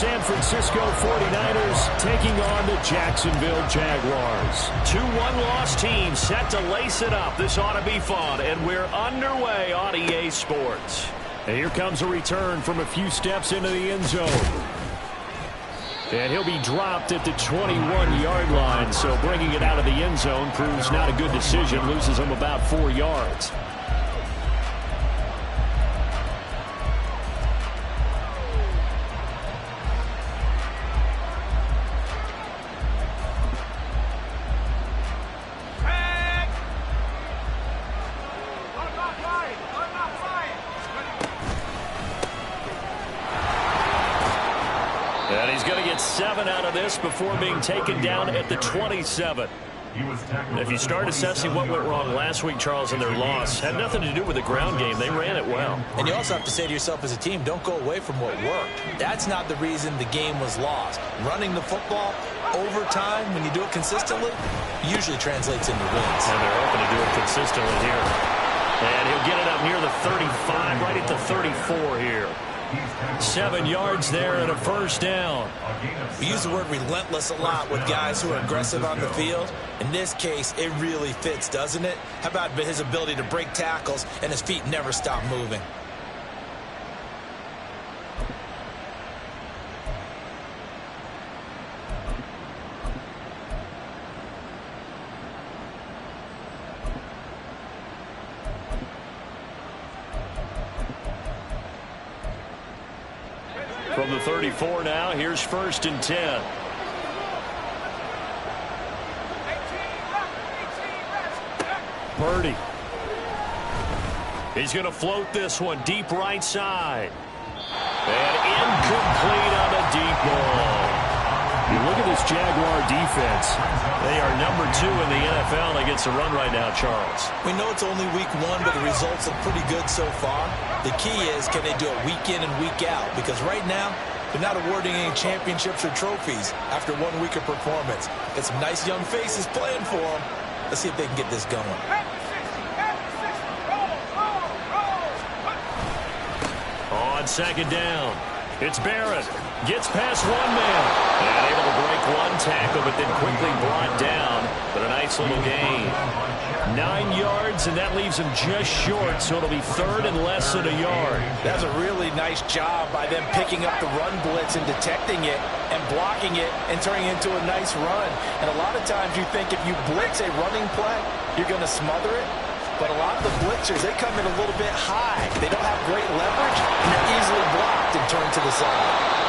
San Francisco 49ers taking on the Jacksonville Jaguars. 2-1 loss teams set to lace it up. This ought to be fun, and we're underway on EA Sports. And here comes a return from a few steps into the end zone. And he'll be dropped at the 21-yard line, so bringing it out of the end zone proves not a good decision, loses him about 4 yards. Before being taken down at the 27. If you start assessing what went wrong last week, Charles, in their loss, had nothing to do with the ground game. They ran it well. And you also have to say to yourself as a team, don't go away from what worked. That's not the reason the game was lost. Running the football over time, when you do it consistently, usually translates into wins. And they're hoping to do it consistently here. And he'll get it up near the 35, right at the 34 here. 7 yards there and a first down. We use the word relentless a lot with guys who are aggressive on the field. In this case, it really fits, doesn't it? How about his ability to break tackles and his feet never stop moving? From the 34 now, here's 1st and 10. Purdy. He's going to float this one deep right side. And incomplete on a deep ball. You look at this Jaguar defense. They are number 2 in the NFL against the run right now, Charles. We know it's only week 1, but the results look pretty good so far. The key is, can they do it week in and week out? Because right now, they're not awarding any championships or trophies after 1 week of performance. Got some nice young faces playing for them. Let's see if they can get this going. On 2nd down, it's Barrett. Gets past one man. And able to break one tackle, but then quickly brought down. But a nice little gain. 9 yards, and that leaves him just short, so it'll be 3rd and less than a yard. That's a really nice job by them picking up the run blitz and detecting it and blocking it and turning it into a nice run. And a lot of times you think if you blitz a running play, you're going to smother it. But a lot of the blitzers, they come in a little bit high. They don't have great leverage, and they're easily blocked and turned to the side.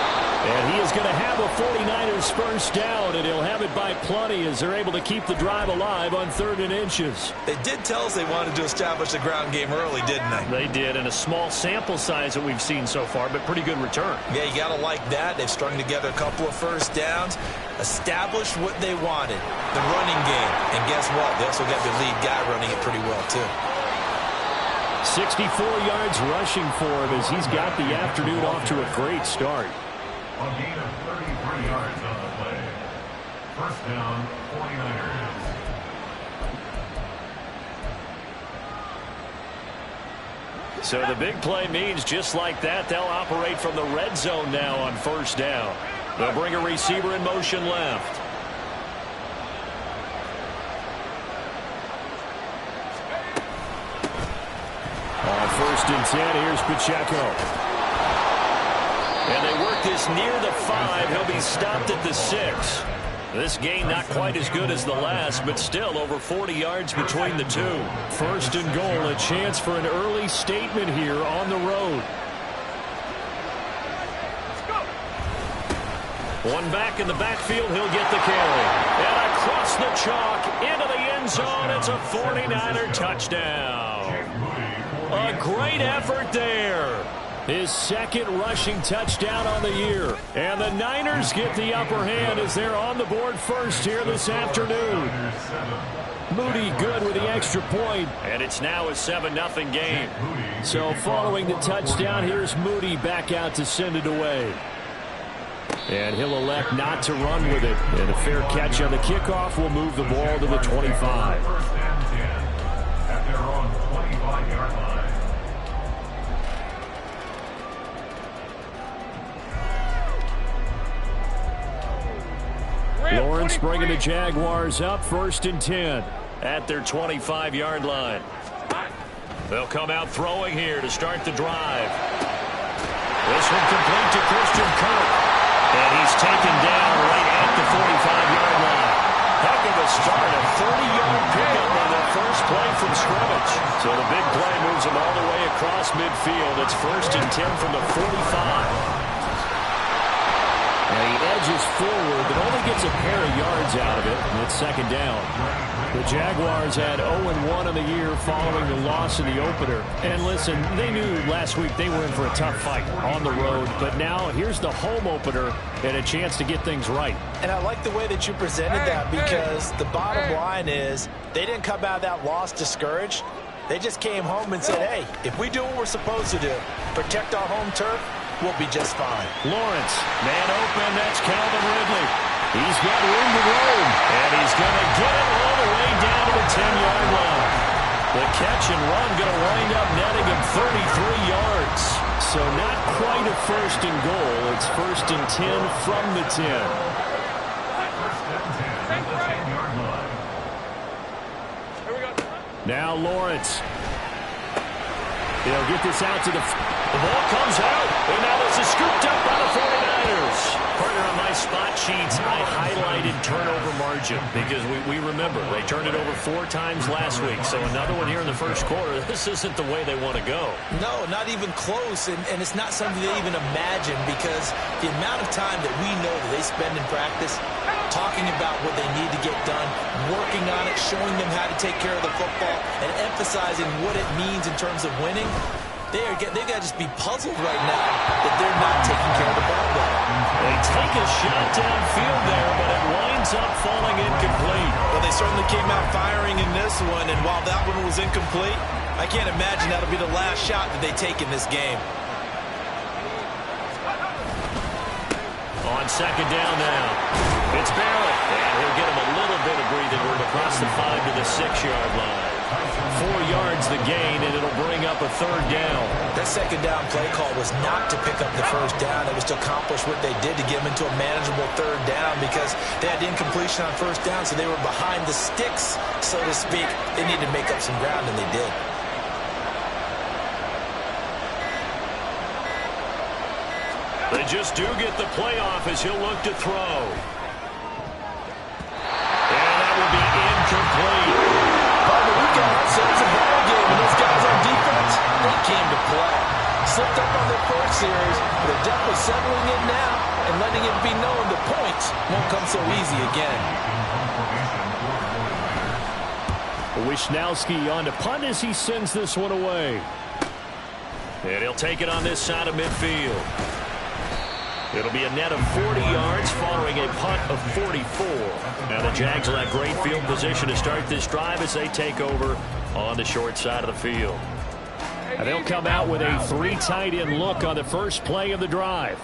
And he is going to have a 49ers first down, and he'll have it by plenty as they're able to keep the drive alive on 3rd and inches. They did tell us they wanted to establish the ground game early, didn't they? They did, and a small sample size that we've seen so far, but pretty good return. Yeah, you got to like that. They've strung together a couple of first downs, established what they wanted, the running game. And guess what? They also got the lead guy running it pretty well, too. 64 yards rushing for him as he's got the afternoon off to a great start. A gain of 33 yards on the play. First down, 49ers. So the big play means just like that, they'll operate from the red zone now on 1st down. They'll bring a receiver in motion left. On 1st and 10, here's Pacheco. And they work this near the 5. He'll be stopped at the 6. This gain not quite as good as the last, but still over 40 yards between the two. 1st and goal, a chance for an early statement here on the road. One back in the backfield, he'll get the carry. And across the chalk, into the end zone, it's a 49er touchdown. A great effort there. His 2nd rushing touchdown on the year. And the Niners get the upper hand as they're on the board first here this afternoon. Moody good with the extra point. And it's now a 7-0 game. So following the touchdown, here's Moody back out to send it away. And he'll elect not to run with it. And a fair catch on the kickoff will move the ball to the 25. First and 10 at their own 25-yard line. Lawrence bringing the Jaguars up 1st and 10 at their 25-yard line. They'll come out throwing here to start the drive. This one complete to Christian Kirk. And he's taken down right at the 45-yard line. Heck of a start, a 30-yard pickup on their first play from scrimmage. So the big play moves them all the way across midfield. It's 1st and 10 from the 45. And he edges forward, but only gets a pair of yards out of it, and it's 2nd down. The Jaguars had 0-1 in the year following the loss in the opener. And listen, they knew last week they were in for a tough fight on the road, but now here's the home opener and a chance to get things right. And I like the way that you presented that, because the bottom line is they didn't come out of that loss discouraged. They just came home and said, hey, if we do what we're supposed to do, protect our home turf, we'll be just fine. Lawrence, man open, that's Calvin Ridley. He's got room to roam, and he's going to get it all the way down to the 10-yard line. The catch and run going to wind up netting him 33 yards. So not quite a 1st and goal. It's 1st and 10 from the 10. Now Lawrence. He'll get this out to the ball comes out, and now this is scooped up by the 49ers. Partner, on my spot sheets, I highlighted turnover margin because we remember they turned it over 4 times last week. So another one here in the first quarter. This isn't the way they want to go. No, not even close, and it's not something they even imagine, because the amount of time that we know that they spend in practice talking about what they need to get done, working on it, showing them how to take care of the football, and emphasizing what it means in terms of winning. They've got to just be puzzled right now that they're not taking care of the ball well. They take a shot downfield there, but it winds up falling incomplete. Well, they certainly came out firing in this one, and while that one was incomplete, I can't imagine that'll be the last shot that they take in this game. On 2nd down now, it's Barrett, and he'll get him a little bit of breathing room across the 5 to the 6-yard line. 4 yards the gain, and it'll bring up a 3rd down. That 2nd down play call was not to pick up the 1st down. It was to accomplish what they did to get them into a manageable 3rd down, because they had incompletion on 1st down, so they were behind the sticks, so to speak. They needed to make up some ground, and they did. They just do get the playoff as he'll look to throw. And that will be incomplete. We got ourselves a ball game, and those guys on defense, they came to play. Slipped up on their first series, but they're definitely settling in now and letting it be known the points won't come so easy again. Wisnowski on to punt as he sends this one away. And he'll take it on this side of midfield. It'll be a net of 40 yards following a punt of 44. Now the Jags will have great field position to start this drive as they take over on the short side of the field. And they'll come out with a 3 tight end look on the first play of the drive.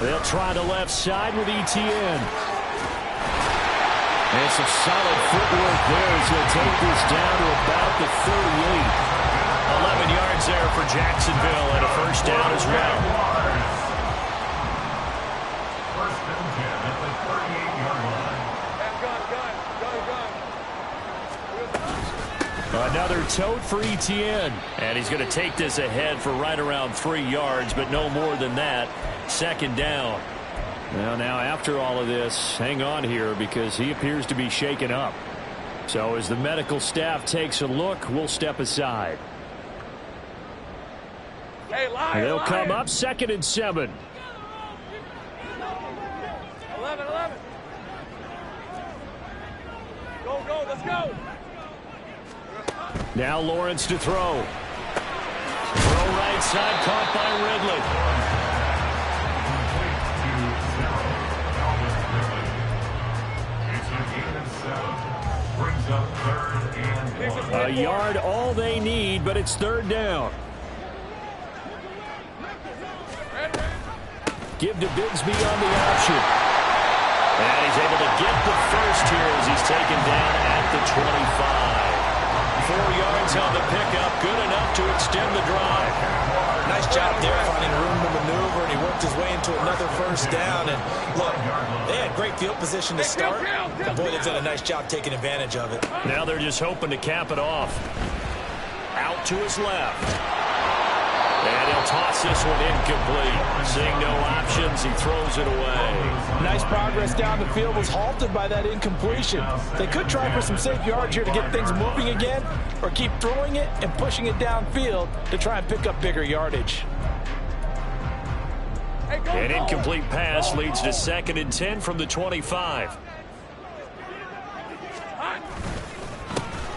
They'll try the left side with ETN. And some solid footwork there as he'll take this down to about the 38. 11 yards there for Jacksonville, and a 1st down as well. First and 10 at the 38-yard line. Another tote for ETN. And he's going to take this ahead for right around 3 yards, but no more than that. 2nd down. Well, now after all of this, hang on here because he appears to be shaken up. So as the medical staff takes a look, we'll step aside. Hey, liar, They'll liar. come up 2nd and 7. 11. Go, let's go. Now Lawrence to throw. Throw right side, caught by Ridley. A yard all they need, but it's 3rd down. Give to Bigsby on the option. And he's able to get the first here as he's taken down at the 25. 4 yards yards on the pickup. Good enough to extend the drive. Nice job there finding room to maneuver, and he worked his way into another first down. And look, they had great field position to start. And boy, they've done a nice job taking advantage of it. Now they're just hoping to cap it off. Out to his left. And he'll toss this one incomplete. Seeing no options, he throws it away. Nice progress down the field was halted by that incompletion. They could try for some safe yards here to get things moving again, or keep throwing it and pushing it downfield to try and pick up bigger yardage. An incomplete pass leads to 2nd and 10 from the 25.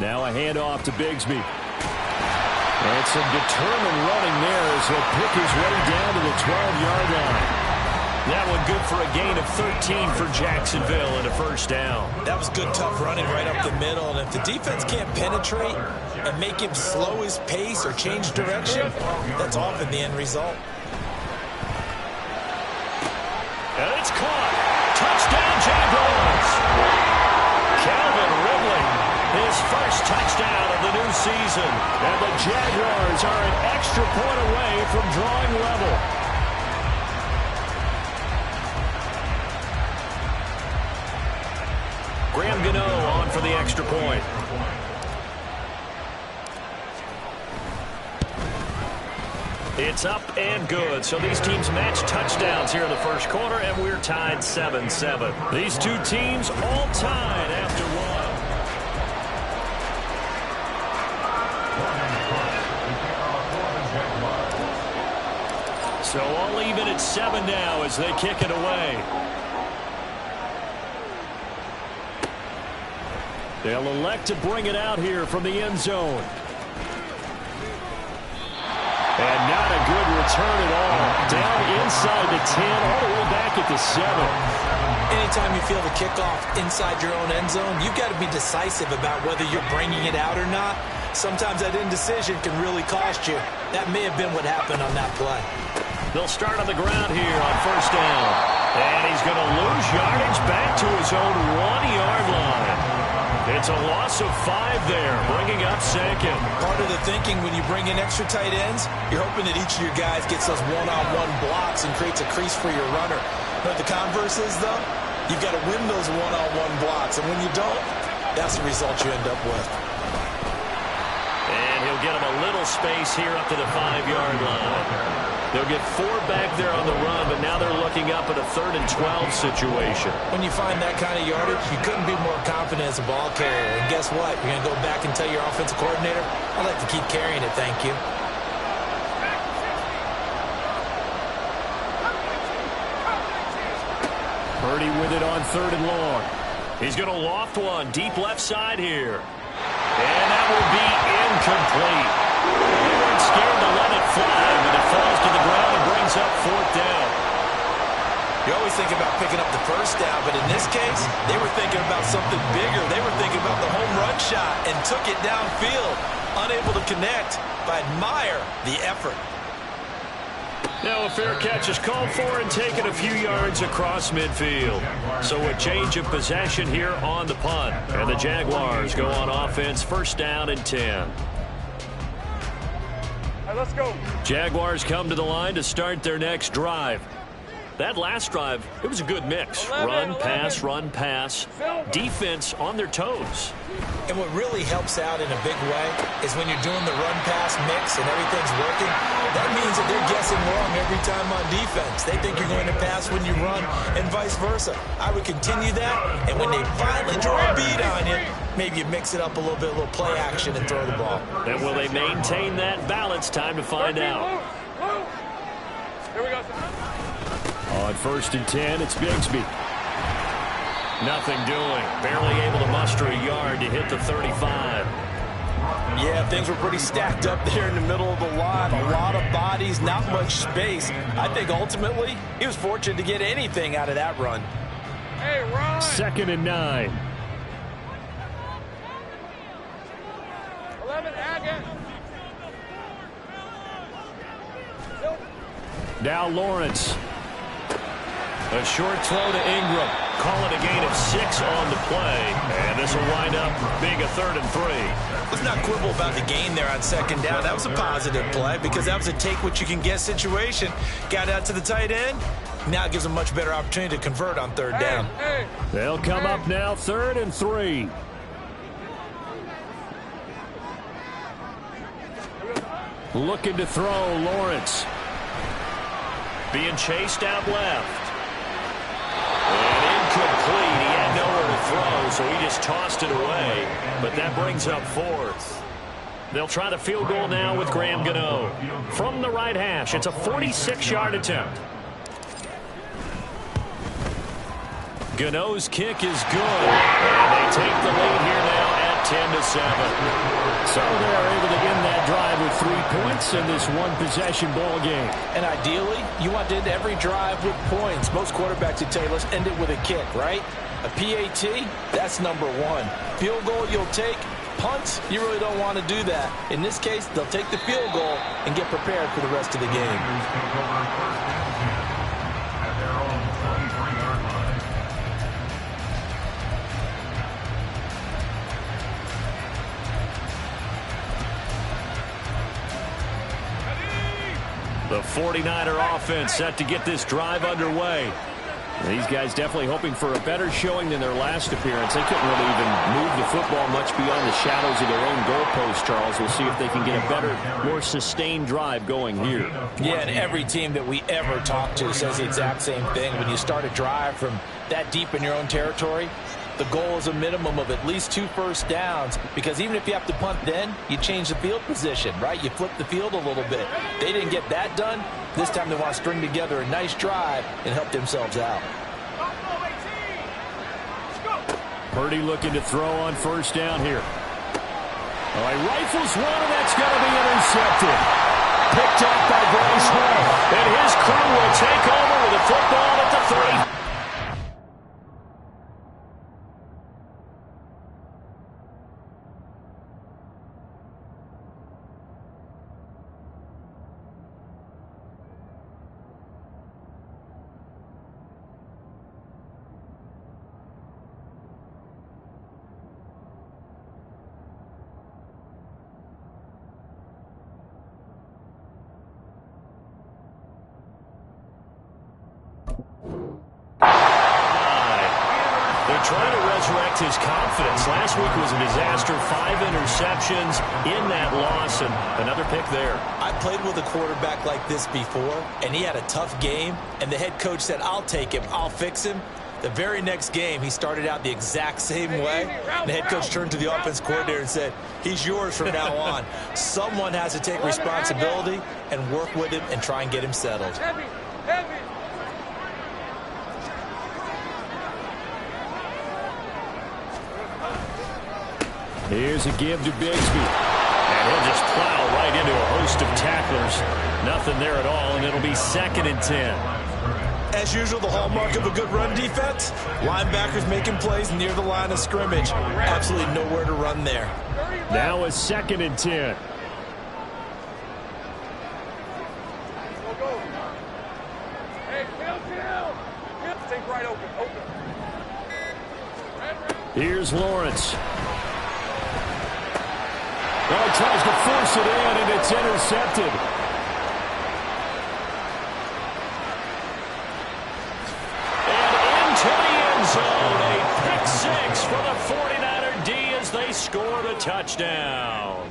Now a handoff to Bigsby. And some determined running there as he'll pick his way down to the 12-yard line. That one good for a gain of 13 for Jacksonville and a first down. That was good, tough running right up the middle. And if the defense can't penetrate and make him slow his pace or change direction, that's often the end result. And it's caught. Touchdown, Jaguars. Calvin Ridley, his first touchdown of the new season. And the Jaguars are an extra point away from drawing level. Graham Gano on for the extra point. It's up and good. So these teams match touchdowns here in the first quarter, and we're tied 7-7. These two teams all tied after one. So all even at 7 now as they kick it away. They'll elect to bring it out here from the end zone. And not a good return at all. Down inside the 10, all the way back at the 7. Anytime you feel the kickoff inside your own end zone, you've got to be decisive about whether you're bringing it out or not. Sometimes that indecision can really cost you. That may have been what happened on that play. They'll start on the ground here on first down. And he's going to lose yardage back to his own 1-yard line. It's a loss of 5 there, bringing up 2nd. Part of the thinking when you bring in extra tight ends, you're hoping that each of your guys gets those one-on-one blocks and creates a crease for your runner. But the converse is, though, you've got to win those one-on-one blocks. And when you don't, that's the result you end up with. And he'll get him a little space here up to the 5-yard line. They'll get 4 back there on the run, but now they're looking up at a 3rd and 12 situation. When you find that kind of yardage, you couldn't be more confident as a ball carrier. And guess what? You're going to go back and tell your offensive coordinator, I'd like to keep carrying it, thank you. Purdy with it on 3rd and long. He's going to loft one deep left side here. And that will be incomplete. They weren't scared to let it fly, but it falls to the ground and brings up 4th down. You always think about picking up the first down, but in this case, they were thinking about something bigger. They were thinking about the home run shot and took it downfield. Unable to connect, but admire the effort. Now a fair catch is called for and taken a few yards across midfield. So a change of possession here on the punt. And the Jaguars go on offense, first down and 10. Let's go. Jaguars come to the line to start their next drive. That last drive, it was a good mix. Run, pass. Defense on their toes. And what really helps out in a big way is when you're doing the run-pass mix and everything's working, that means that they're guessing wrong every time on defense. They think you're going to pass when you run and vice versa. I would continue that, and when they finally draw a beat on you, maybe you mix it up a little bit, a little play action and throw the ball. And will they maintain that balance? Time to find out. Here we go. On 1st and 10, it's Bigsby. Nothing doing. Barely able to muster a yard to hit the 35. Yeah, things were pretty stacked up there in the middle of the line. A lot of bodies, not much space. I think ultimately he was fortunate to get anything out of that run. Hey, Ron. 2nd and 9. 11, Agate. Now Lawrence. A short throw to Ingram. Call it a gain of 6 on the play. And this will wind up being a 3rd and 3. Let's not quibble about the gain there on 2nd down. That was a positive play because that was a take-what-you-can-get situation. Got out to the tight end. Now it gives them a much better opportunity to convert on 3rd down. They'll come up now 3rd and 3. Looking to throw, Lawrence. Being chased out left. And incomplete. He had nowhere to throw, so he just tossed it away. But that brings up 4th. They'll try the field goal now with Graham Gano. From the right hash, it's a 46-yard attempt. Gano's kick is good. And they take the lead here now at 10-7. So they're able to end that drive with 3 points in this one-possession ball game. And ideally, you want to end every drive with points. Most quarterbacks would tell you, let's end it with a kick, right? A PAT, that's number 1. Field goal you'll take. Punts, you really don't want to do that. In this case, they'll take the field goal and get prepared for the rest of the game. The 49er offense set to get this drive underway. These guys definitely hoping for a better showing than their last appearance. They couldn't really even move the football much beyond the shadows of their own goalpost, Charles. We'll see if they can get a better, more sustained drive going here. Yeah, and every team that we ever talk to says the exact same thing. When you start a drive from that deep in your own territory, the goal is a minimum of at least 2 first downs, because even if you have to punt then, you change the field position, right? You flip the field a little bit. They didn't get that done. This time they want to string together a nice drive and help themselves out. Purdy looking to throw on 1st down here. All right, rifles one, and that's going to be intercepted. Picked up by Bryce Hall. And his crew will take over with the football at the 30. Trying to resurrect his confidence. Last week was a disaster. 5 interceptions in that loss, and another pick there. I played with a quarterback like this before, and he had a tough game, and the head coach said, I'll take him, I'll fix him. The very next game, he started out the exact same way. The head coach turned to the offense coordinator and said, he's yours from now on. Someone has to take responsibility and work with him and try and get him settled. Here's a give to Bigsby. And he'll just plow right into a host of tacklers. Nothing there at all, and it'll be 2nd and 10. As usual, the hallmark of a good run defense, linebackers making plays near the line of scrimmage. Absolutely nowhere to run there. Now a 2nd and 10. Take right open. Here's Lawrence. Well, he tries to force it in, and it's intercepted. And into the end zone, a pick 6 for the 49er D as they score the touchdown.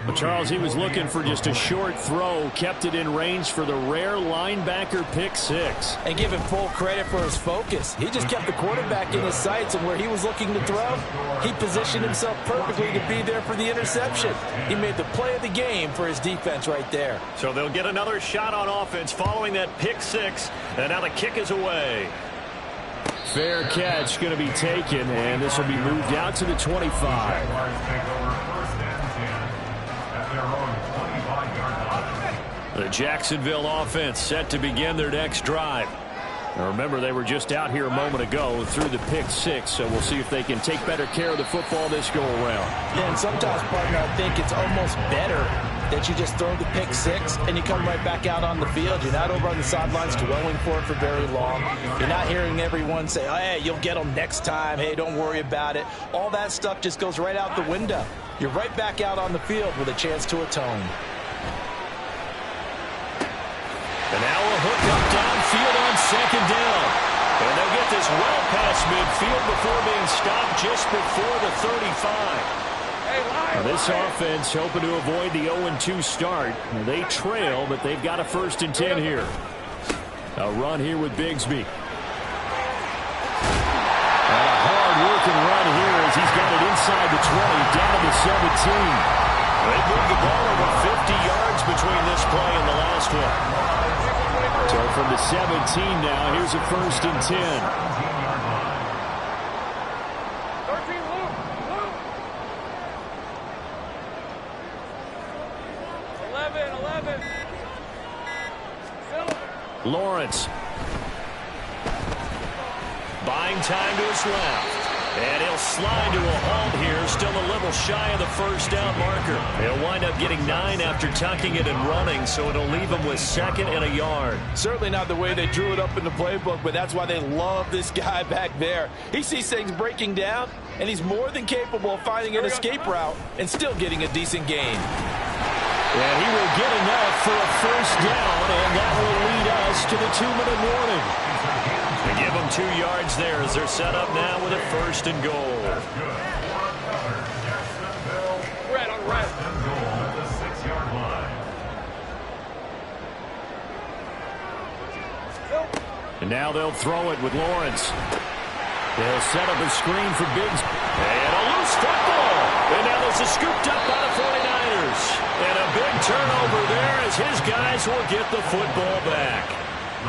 But Charles, he was looking for just a short throw, kept it in range for the rare linebacker pick 6. And give him full credit for his focus. He just kept the quarterback in his sights, and where he was looking to throw, he positioned himself perfectly to be there for the interception. He made the play of the game for his defense right there. So they'll get another shot on offense following that pick 6, and now the kick is away. Fair catch going to be taken, and this will be moved out to the 25. The Jacksonville offense set to begin their next drive. Now remember, they were just out here a moment ago through the pick 6, so we'll see if they can take better care of the football this go-around. Yeah, and sometimes, partner, I think it's almost better that you just throw the pick six and you come right back out on the field. You're not over on the sidelines dwelling for it for very long. You're not hearing everyone say, oh, hey, you'll get them next time. Hey, don't worry about it. All that stuff just goes right out the window. You're right back out on the field with a chance to atone. And now a hook up downfield on second down. And they'll get this well past midfield before being stopped just before the 35. Now this offense hoping to avoid the 0-2 start. Now they trail, but they've got a 1st and 10 here. A run here with Bigsby. And a hard-working run here as he's got it inside the 20, down to the 17. They moved the ball over 50 yards between this play and the last one. So from the 17 now, here's a 1st and 10. 11. Lawrence. Buying time to his left. And he'll slide to a halt here, still a little shy of the 1st down marker. He'll wind up getting 9 after tucking it and running, so it'll leave him with 2nd and a yard. Certainly not the way they drew it up in the playbook, but that's why they love this guy back there. He sees things breaking down, and he's more than capable of finding an escape route and still getting a decent gain. And he will get enough for a 1st down, and that will lead us to the 2-minute warning. They give them 2 yards there as they're set up now with a 1st and goal. Red on red. At the 6-yard line. And now they'll throw it with Lawrence. They'll set up a screen for Biggs. And a loose football. And now this is scooped up by the 49ers. And a big turnover there as his guys will get the football back.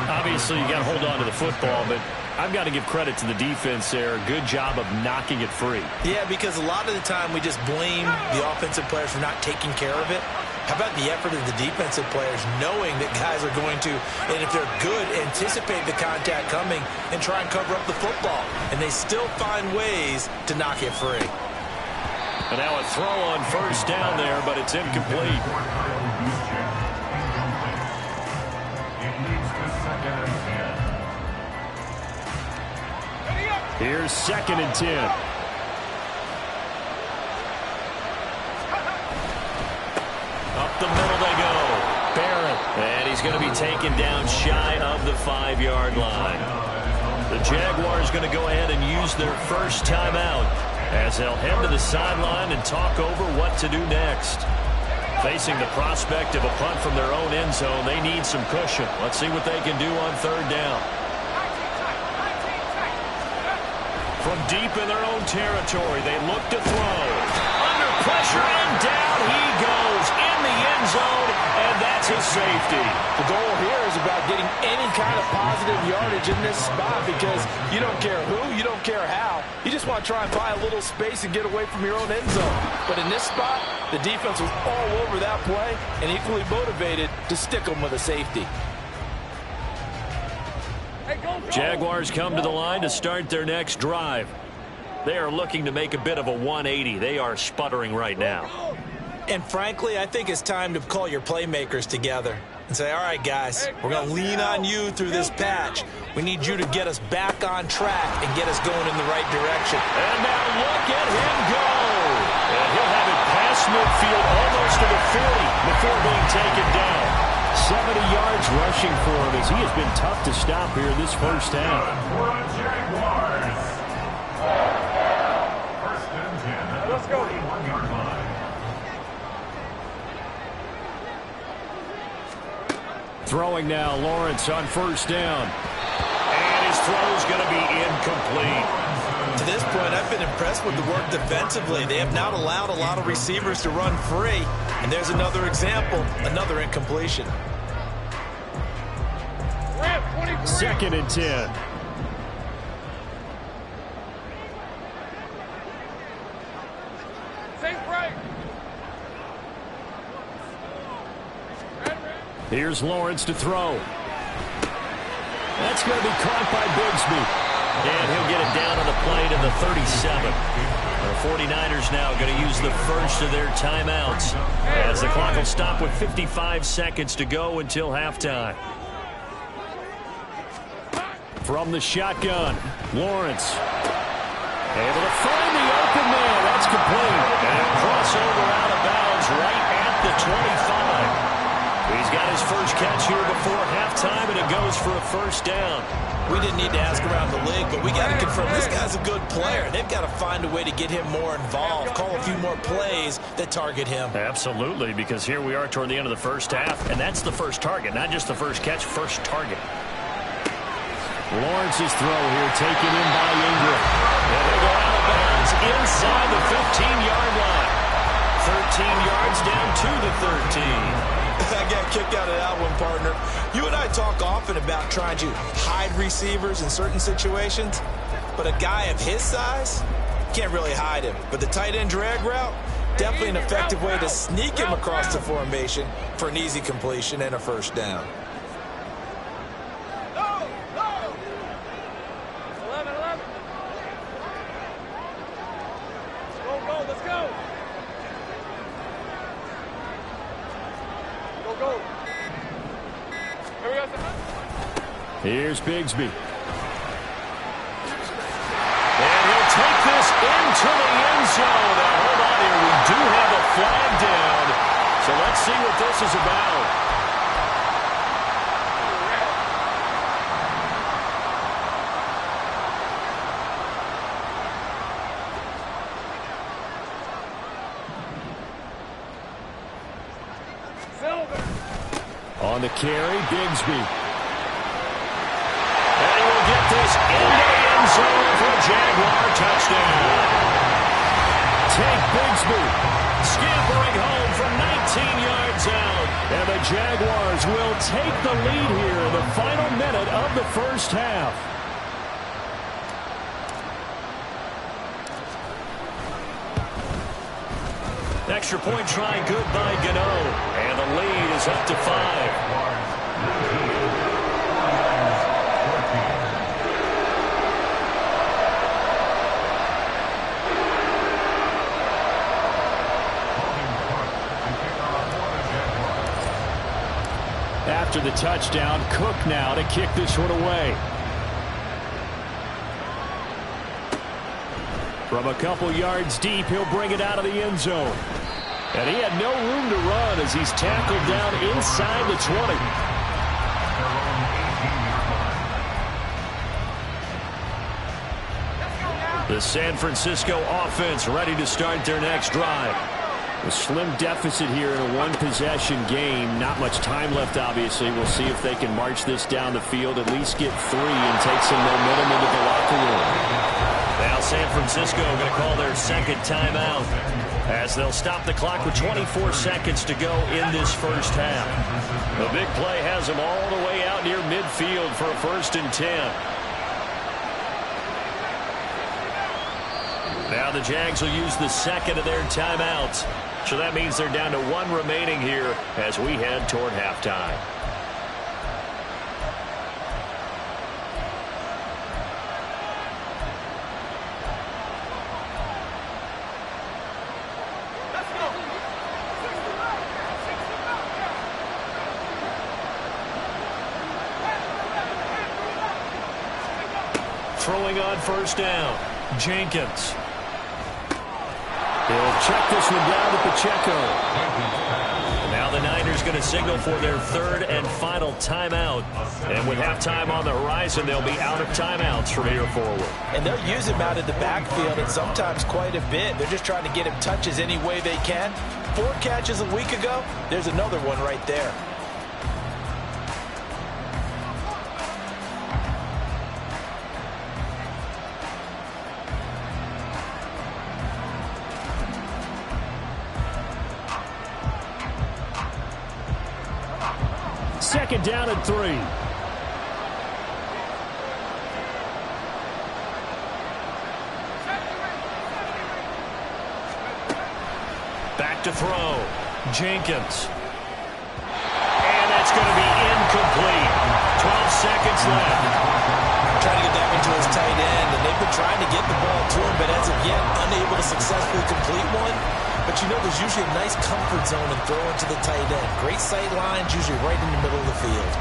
Obviously, you got to hold on to the football, but I've got to give credit to the defense there. Good job of knocking it free. Yeah, because a lot of the time we just blame the offensive players for not taking care of it. How about the effort of the defensive players knowing that guys are going to, and if they're good, anticipate the contact coming and try and cover up the football. And they still find ways to knock it free. And now a throw on 1st down there, but it's incomplete. Here's 2nd and 10. Up the middle they go. Barrett. And he's going to be taken down shy of the 5-yard line. The Jaguars going to go ahead and use their 1st timeout as they'll head to the sideline and talk over what to do next. Facing the prospect of a punt from their own end zone, they need some cushion. Let's see what they can do on 3rd down. From deep in their own territory, they look to throw. Under pressure, and down he goes in the end zone, and that's his safety. The goal here is about getting any kind of positive yardage in this spot because you don't care who, you don't care how. You just want to try and buy a little space and get away from your own end zone. But in this spot, the defense was all over that play and equally motivated to stick them with a safety. Jaguars come to the line to start their next drive. They are looking to make a bit of a 180. They are sputtering right now. And frankly, I think it's time to call your playmakers together and say, all right, guys, we're going to lean on you through this patch. We need you to get us back on track and get us going in the right direction. And now look at him go. And he'll have it past midfield almost to the 40 before being taken down. 70 yards rushing for him as he has been tough to stop here this 1st half. Jaguars. 1st and 10. Let's go. 41-yard line. Throwing now, Lawrence on 1st down. And his throw's going to be incomplete. To this point, I've been impressed with the work defensively. They have not allowed a lot of receivers to run free. And there's another example, another incompletion. 2nd and 10. Here's Lawrence to throw. That's going to be caught by Bigsby. And he'll get it down on the play to the 37. The 49ers now going to use the first of their timeouts as the clock will stop with 55 seconds to go until halftime. From the shotgun, Lawrence. Able to find the open man. That's complete. And crossover out of bounds right at the 25. He's got his first catch here before halftime, and it goes for a first down. We didn't need to ask around the league, but we got to confirm this guy's a good player. They've got to find a way to get him more involved, call a few more plays that target him. Absolutely, because here we are toward the end of the first half, and that's the first target, not just the first catch, first target. Lawrence's throw here taken in by Ingram. And they'll go out of bounds inside the 15-yard line. 13 yards down to the 13. I got kicked out of that one, partner. You and I talk often about trying to hide receivers in certain situations, but a guy of his size can't really hide him. But the tight end drag route, definitely an effective way to sneak him across the formation for an easy completion and a first down. 11. Let's go. Go. Here we go. Here's Bigsby. And he'll take this into the end zone. Now, hold on here. We do have a flag down. So let's see what this is about. On the carry, Bigsby. And he will get this into the end zone for a Jaguar touchdown. Take Bigsby scampering home from 19 yards out. And the Jaguars will take the lead here in the final minute of the first half. Extra point try good by Gano. And the lead is up to 5. After the touchdown, Cook now to kick this one away. From a couple yards deep, he'll bring it out of the end zone. And he had no room to run as he's tackled down inside the 20. The San Francisco offense ready to start their next drive. A slim deficit here in a one-possession game. Not much time left, obviously. We'll see if they can march this down the field, at least get 3 and take some momentum into the locker room. Now San Francisco going to call their second timeout as they'll stop the clock with 24 seconds to go in this first half. The big play has them all the way out near midfield for a 1st and 10. Now the Jags will use the second of their timeouts. So that means they're down to 1 remaining here as we head toward halftime. Throwing on first down, Jenkins. He'll check this one down to Pacheco. Now the Niners going to signal for their 3rd and final timeout. And with halftime on the horizon, they'll be out of timeouts from here forward. And they'll use him out of the backfield and sometimes quite a bit. They're just trying to get him touches any way they can. 4 catches a week ago. There's another one right there. Second down and 3. Back to throw. Jenkins. And that's going to be incomplete. 12 seconds left. trying to get that into his tight end, and they've been trying to get the ball to him, but as of yet, unable to successfully complete one. But you know, there's usually a nice comfort zone in throwing to the tight end. Great sight lines, usually right in the middle of the field.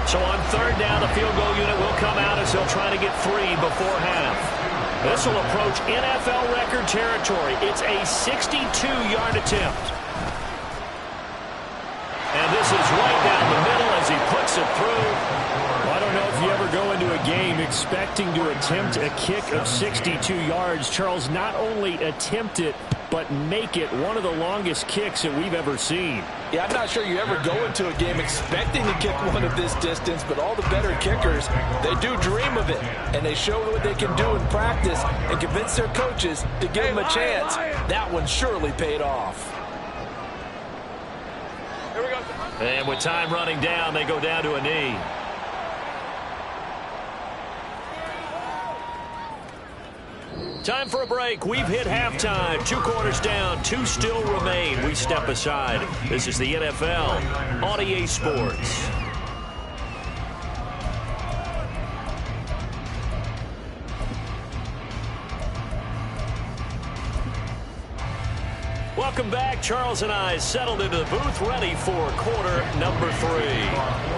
So on third down, the field goal unit will come out as they'll try to get 3 before half. This will approach NFL record territory. It's a 62-yard attempt. And this is right down the middle as he puts it through. Well, I don't know if you ever go into a game expecting to attempt a kick of 62 yards. Charles, not only attempt it, but make it one of the longest kicks that we've ever seen. Yeah, I'm not sure you ever go into a game expecting to kick one of this distance, but all the better kickers, they do dream of it, and they show what they can do in practice and convince their coaches to give them a chance. That one surely paid off. Here we go. And with time running down, they go down to a knee. Time for a break. We've hit halftime. 2 quarters down. 2 still remain. We step aside. This is the NFL on EA Sports. Welcome back. Charles and I settled into the booth, ready for quarter number 3.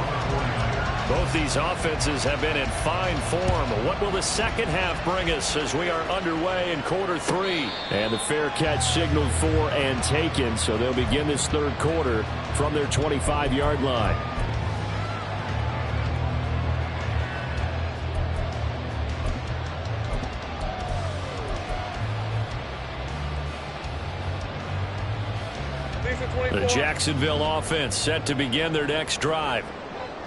Both these offenses have been in fine form. What will the second half bring us as we are underway in quarter 3? And the fair catch signaled for and taken, so they'll begin this third quarter from their 25-yard line. The Jacksonville offense set to begin their next drive.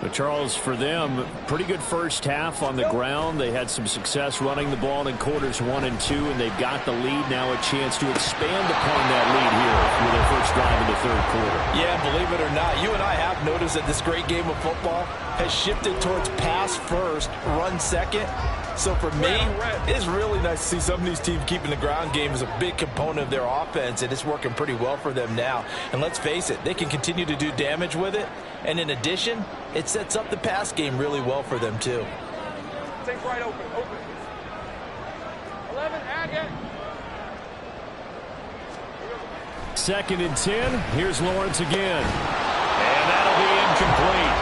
But Charles, for them, pretty good first half on the ground. They had some success running the ball in quarters 1 and 2, and they've got the lead now, a chance to expand upon that lead here with their first drive in the third quarter. Yeah, believe it or not, you and I have noticed that this great game of football has shifted towards pass first, run second. So for me, it's really nice to see some of these teams keeping the ground game as a big component of their offense, and it's working pretty well for them now. And let's face it, they can continue to do damage with it. And in addition, it sets up the pass game really well for them too. Take right open. 11, Agate. 2nd and 10. Here's Lawrence again. And that'll be incomplete.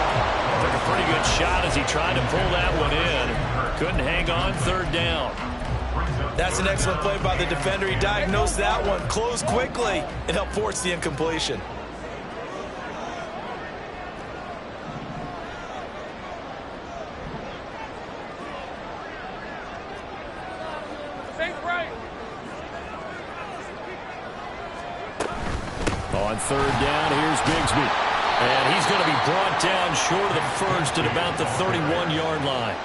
Took a pretty good shot as he tried to pull that one in. Couldn't hang on third down. That's an excellent play by the defender. He diagnosed that one, closed quickly, and helped force the incompletion. On third down, here's Bigsby. And he's going to be brought down short of the first at about the 31-yard line.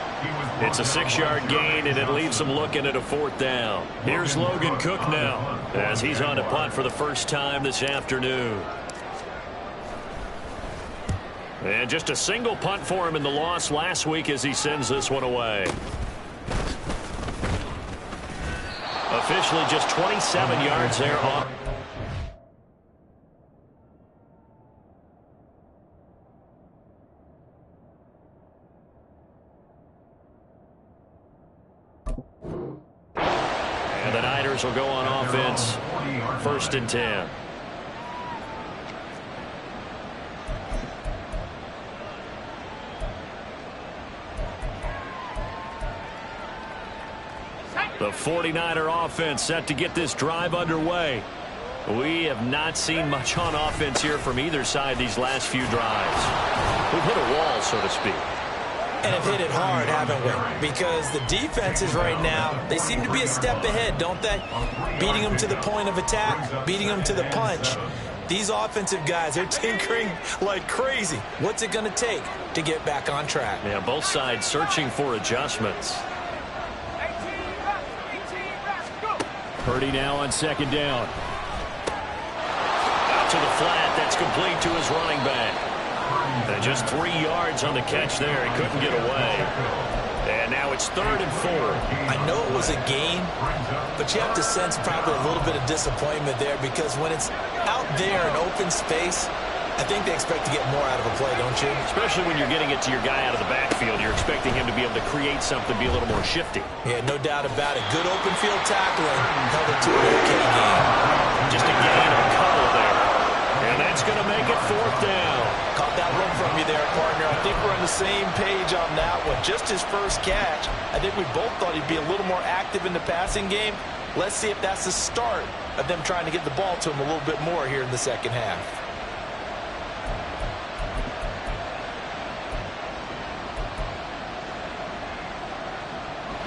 It's a 6-yard gain, and it leaves them looking at a 4th down. Here's Logan Cook now as he's on to punt for the first time this afternoon. And just a single punt for him in the loss last week as he sends this one away. Officially just 27 yards there on. And the Niners will go on offense, 1st and 10. The 49er offense set to get this drive underway. We have not seen much on offense here from either side these last few drives. We've hit a wall, so to speak. And have hit it hard, haven't we? Because the defenses right now, they seem to be a step ahead, don't they? Beating them to the point of attack, beating them to the punch. These offensive guys are tinkering like crazy. What's it going to take to get back on track? Yeah, both sides searching for adjustments. Purdy now on 2nd down. Out to the flat. That's complete to his running back. And just 3 yards on the catch there. He couldn't get away. And now it's It's 3rd and 4. I know it was a gain, but you have to sense probably a little bit of disappointment there because when it's out there in open space, I think they expect to get more out of a play, don't you? Especially when you're getting it to your guy out of the backfield. You're expecting him to be able to create something, be a little more shifty. Yeah, no doubt about it. Good open field tackling. Held it to an okay game. Just a gain of a couple there. And that's going to make it 4th down. Caught that one from you there, partner. I think we're on the same page on that one. Just his first catch. I think we both thought he'd be a little more active in the passing game. Let's see if that's the start of them trying to get the ball to him a little bit more here in the second half.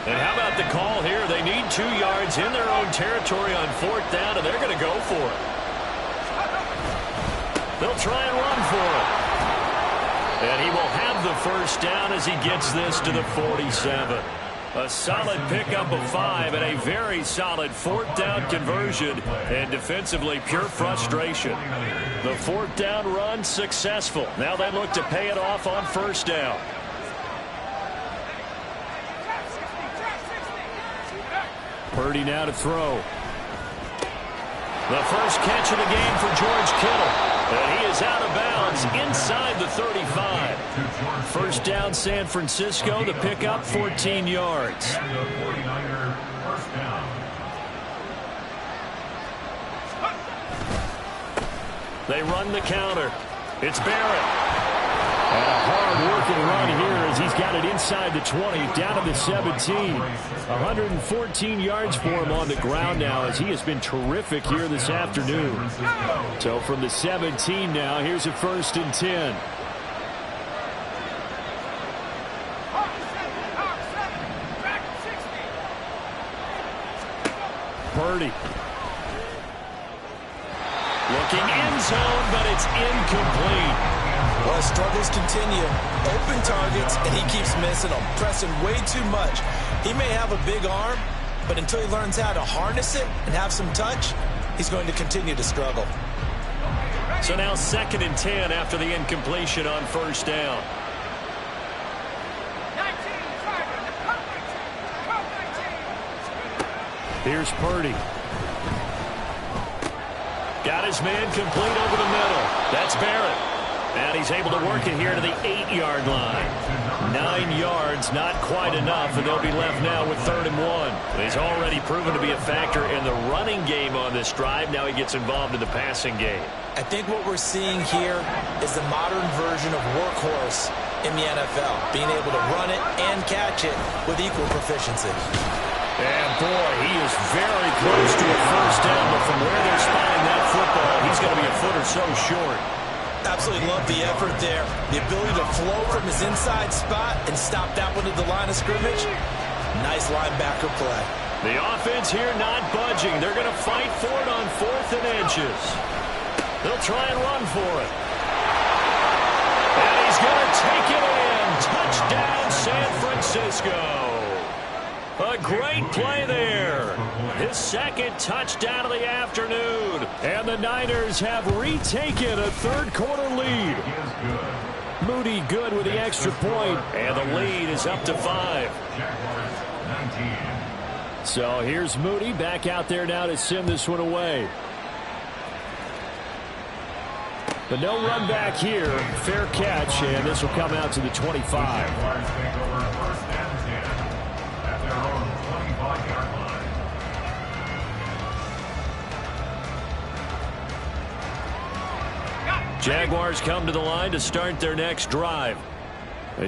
And how about the call here? They need 2 yards in their own territory on 4th down, and they're going to go for it. They'll try and run for it. And he will have the first down as he gets this to the 47. A solid pickup of 5 and a very solid 4th down conversion. And defensively, pure frustration. The 4th down run successful. Now they look to pay it off on 1st down. Purdy now to throw. The first catch of the game for George Kittle. And he is out of bounds inside the 35. 1st down San Francisco. The pickup 14 yards. They run the counter. It's Barrett. And a hard-working run here as he's got it inside the 20, down to the 17. 114 yards for him on the ground now as he has been terrific here this afternoon. So from the 17 now, here's a 1st and 10. Purdy. Looking end zone, but it's incomplete. Well, struggles continue. Open targets, and he keeps missing them, pressing way too much. He may have a big arm, but until he learns how to harness it and have some touch, he's going to continue to struggle. So now 2nd and 10 after the incompletion on 1st down. Here's Purdy. Got his man complete over the middle. That's Barrett. And he's able to work it here to the 8-yard line. 9 yards, not quite enough, and they'll be left now with 3rd and 1. He's already proven to be a factor in the running game on this drive. Now he gets involved in the passing game. I think what we're seeing here is the modern version of workhorse in the NFL, being able to run it and catch it with equal proficiency. And boy, he is very close to a 1st down, but from where they're spotting that football, he's going to be a foot or so short. Absolutely love the effort there. The ability to flow from his inside spot and stop that one at the line of scrimmage. Nice linebacker play. The offense here not budging. They're going to fight for it on 4th and inches. They'll try and run for it. And he's going to take it in. Touchdown, San Francisco. A great play there. His 2nd touchdown of the afternoon. And the Niners have retaken a 3rd quarter lead. Moody good with the extra point. And the lead is up to 5. So here's Moody back out there now to send this one away. But no run back here. Fair catch, and this will come out to the 25. Jaguars come to the line to start their next drive.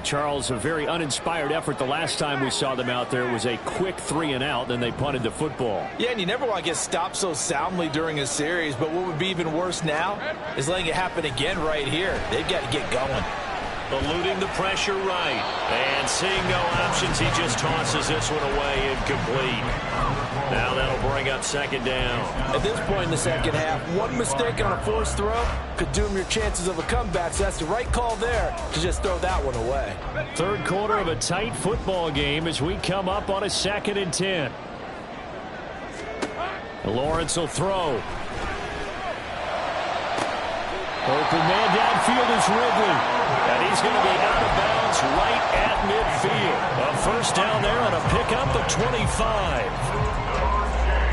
Charles, a very uninspired effort the last time we saw them out there. It was a quick 3 and out, then they punted the football. Yeah, and you never want to get stopped so soundly during a series, but what would be even worse now is letting it happen again right here. They've got to get going. Eluding the pressure right. And seeing no options, he just tosses this one away incomplete. Now that'll bring up 2nd down. At this point in the second half, one mistake on a forced throw could doom your chances of a comeback, so that's the right call there to just throw that one away. 3rd quarter of a tight football game as we come up on a 2nd and 10. Lawrence will throw. Open man downfield is Ridley. And he's going to be out of bounds right at midfield. A first down there on a pickup of 25.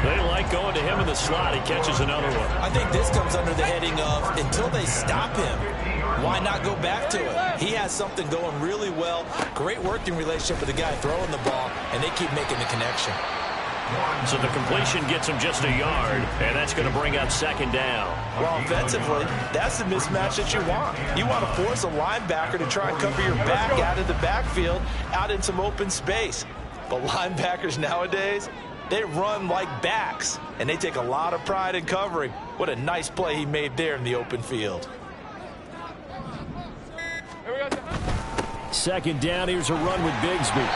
They like going to him in the slot. He catches another one. I think this comes under the heading of until they stop him, why not go back to it? He has something going really well. Great working relationship with the guy throwing the ball, and they keep making the connection. So the completion gets him just a yard, and that's going to bring up second down. Well, offensively, that's the mismatch that you want. You want to force a linebacker to try and cover your back out of the backfield, out in some open space. But linebackers nowadays, they run like backs, and they take a lot of pride in covering. What a nice play he made there in the open field. Second down, here's a run with Bigsby.